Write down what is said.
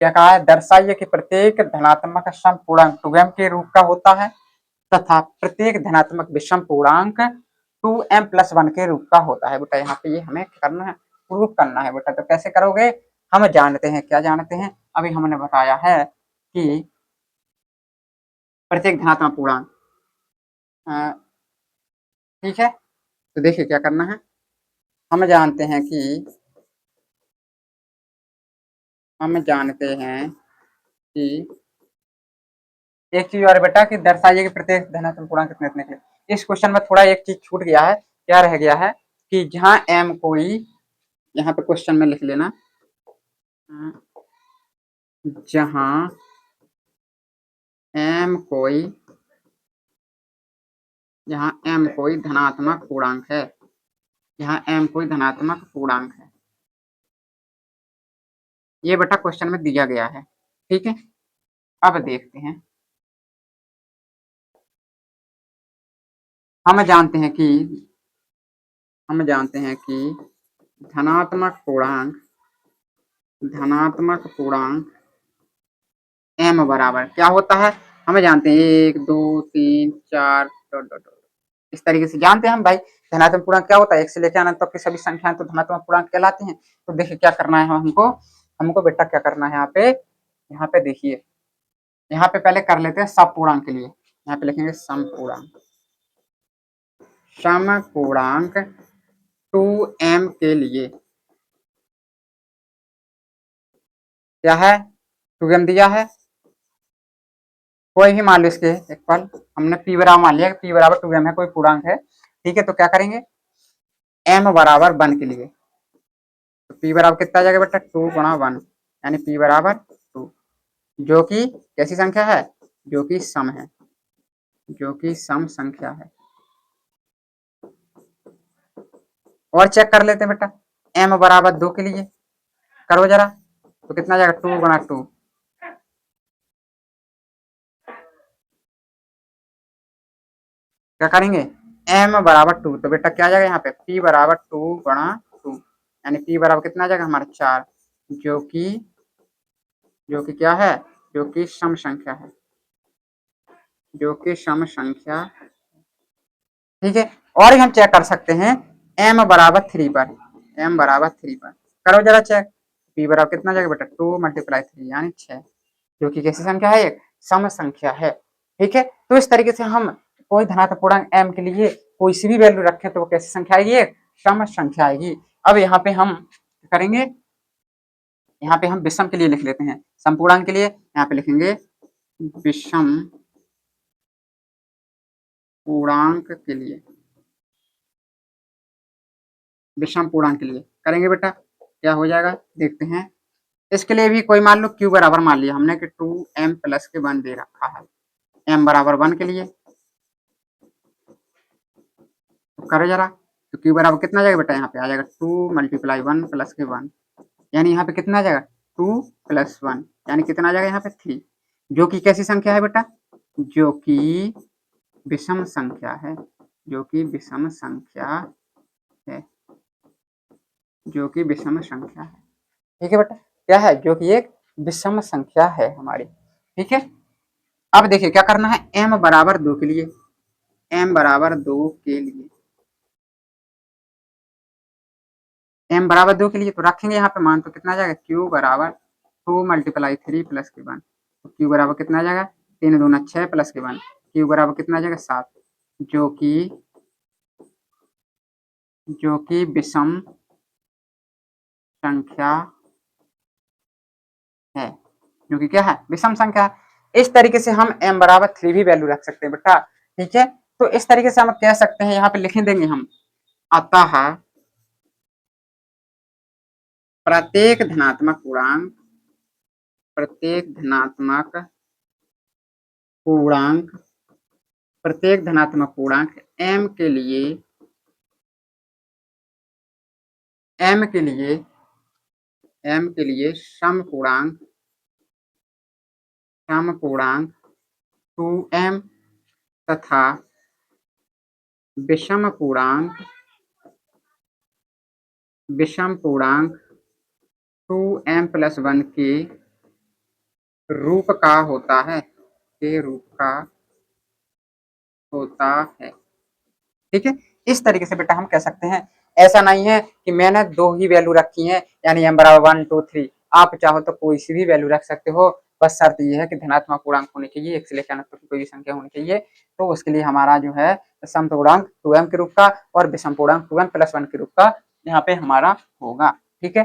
क्या कहा है, दर्शाइए कि प्रत्येक धनात्मक सम पूर्णांक 2m के रूप का होता है तथा प्रत्येक धनात्मक विषम पूर्णांक 2m+1 के रूप का होता है। बेटा यहाँ पे ये हमें करना है, प्रूफ करना है बेटा। तो कैसे करोगे, हम जानते हैं, क्या जानते हैं, अभी हमने बताया है कि प्रत्येक धनात्मक पूर्णांक, ठीक है। तो देखिए क्या करना है, हम जानते हैं कि एक चीज और बेटा कि दर्शाइए कि प्रत्येक धनात्मक पूर्णांक कितने कितने के लिए। इस क्वेश्चन में थोड़ा एक चीज छूट गया है, क्या रह गया है कि जहां m कोई, यहाँ पे क्वेश्चन में लिख लेना, जहां m कोई धनात्मक पूर्णांक है, जहां m कोई धनात्मक पूर्णांक है, ये बेटा क्वेश्चन में दिया गया है, ठीक है। अब देखते हैं, हम जानते हैं कि धनात्मक पूर्णांक m बराबर क्या होता है, हमें जानते हैं 1 2 3 4 डॉट डॉट डॉट, इस तरीके से जानते हैं हम भाई। धनात्मक पूर्णांक क्या होता है, 1 से लेकर अनंत तक की सभी संख्याएं तो धनात्मक पूर्णांक कहलाती हैं। तो देखिए क्या करना है हमको बेटा, क्या करना है यहाँ पे देखिए, यहाँ पे पहले कर लेते हैं सब पूर्णांक के लिए। यहाँ पे लिखेंगे सम पूर्णांक 2m के लिए क्या है, 2m दिया है, कोई भी मान लो इसके एक पल, हमने p बराबर मान लिया, p बराबर 2m है, कोई पूर्णांक है, ठीक है। तो क्या करेंगे, m बराबर 1 के लिए, तो p बराबर कितना आ जाएगा बेटा, 2 गुणा 1, यानी p बराबर 2, जो कि कैसी संख्या है, जो कि सम है, जो कि सम संख्या है। और चेक कर लेते हैं बेटा, m बराबर 2 के लिए करो जरा, तो कितना आ जाएगा, 2 गुणा 2, क्या करेंगे, m बराबर 2, तो बेटा क्या आ जाएगा यहाँ पे, p बराबर 2 गुणा 2, यानी p बराबर कितना आ जाएगा हमारा 4, जो कि क्या है, जो कि सम संख्या है, जो कि सम संख्या, ठीक है। और हम चेक कर सकते हैं m बराबर 3 पर, करो जरा चेक, p बराबर कितना जाएगा बेटा, 2 × 3 यानी 6, जो कि कैसी संख्या है, एक सम संख्या है, ठीक है। तो इस तरीके से हम कोई धनात्मक पूर्णांक m के लिए कोई सी भी वैल्यू रखें तो वो कैसी संख्या आएगी, एक सम संख्या आएगी। अब यहाँ पे हम करेंगे, यहाँ पे हम विषम के लिए लिख लेते हैं, समपूर्णांक के लिए यहाँ पे लिखेंगे विषम पूर्णांक के लिए, विषम पूर्णांक के लिए करेंगे बेटा, क्या हो जाएगा देखते हैं। इसके लिए भी कोई मान लो q बराबर मान लिया हमने कि 2m प्लस के 1 दे रखा है, m बराबर 1 के लिए, तो करो जरा, तो q बराबर कितना जाएगा बेटा, यहाँ पे आ जाएगा 2 × 1 प्लस के 1, यानी यहाँ पे कितना आ जाएगा 2 + 1, यानी कितना आ जाएगा यहाँ पे 3, जो कि कैसी संख्या है बेटा, जो कि विषम संख्या है, जो कि विषम संख्या है, जो कि विषम संख्या है, ठीक है बेटा, क्या है, जो कि एक विषम संख्या है हमारी, ठीक है। अब देखिए क्या करना है, m बराबर 2 के लिए, m बराबर 2 के लिए, m बराबर 2 के लिए तो रखेंगे यहाँ पे मान, तो कितना आ जाएगा, q बराबर 2 × 3 प्लस के 1, तो q बराबर कितना आ जाएगा, 3 दूना 6 प्लस के 1, q बराबर कितना आ जाएगा 7, जो कि विषम संख्या है, जो कि क्या है, विषम संख्या है। इस तरीके से हम m बराबर 3 भी वैल्यू रख सकते हैं बेटा, ठीक है। तो इस तरीके से हम कह सकते हैं, यहाँ पे लिख देंगे हम, अतः प्रत्येक धनात्मक पूर्णांक m के लिए सम पूर्णांक 2m तथा विषम पूर्णांक 2m + 1 के रूप का होता है, के रूप का होता है। ठीक है, इस तरीके से बेटा हम कह सकते हैं। ऐसा नहीं है कि मैंने दो ही वैल्यू रखी है, यानी m बराबर 1 2 3। आप चाहो तो कोई सी भी वैल्यू रख सकते हो, बस शर्त ये है कि धनात्मक पूर्णांक होनी चाहिए, एक से लेकर अनंत तक की कोई भी संख्या होनी चाहिए। तो उसके लिए हमारा जो है समपूर्णांक 2m के रूप का और विषम पूर्णांक 2m + 1 के रूप का यहाँ पे हमारा होगा। ठीक है।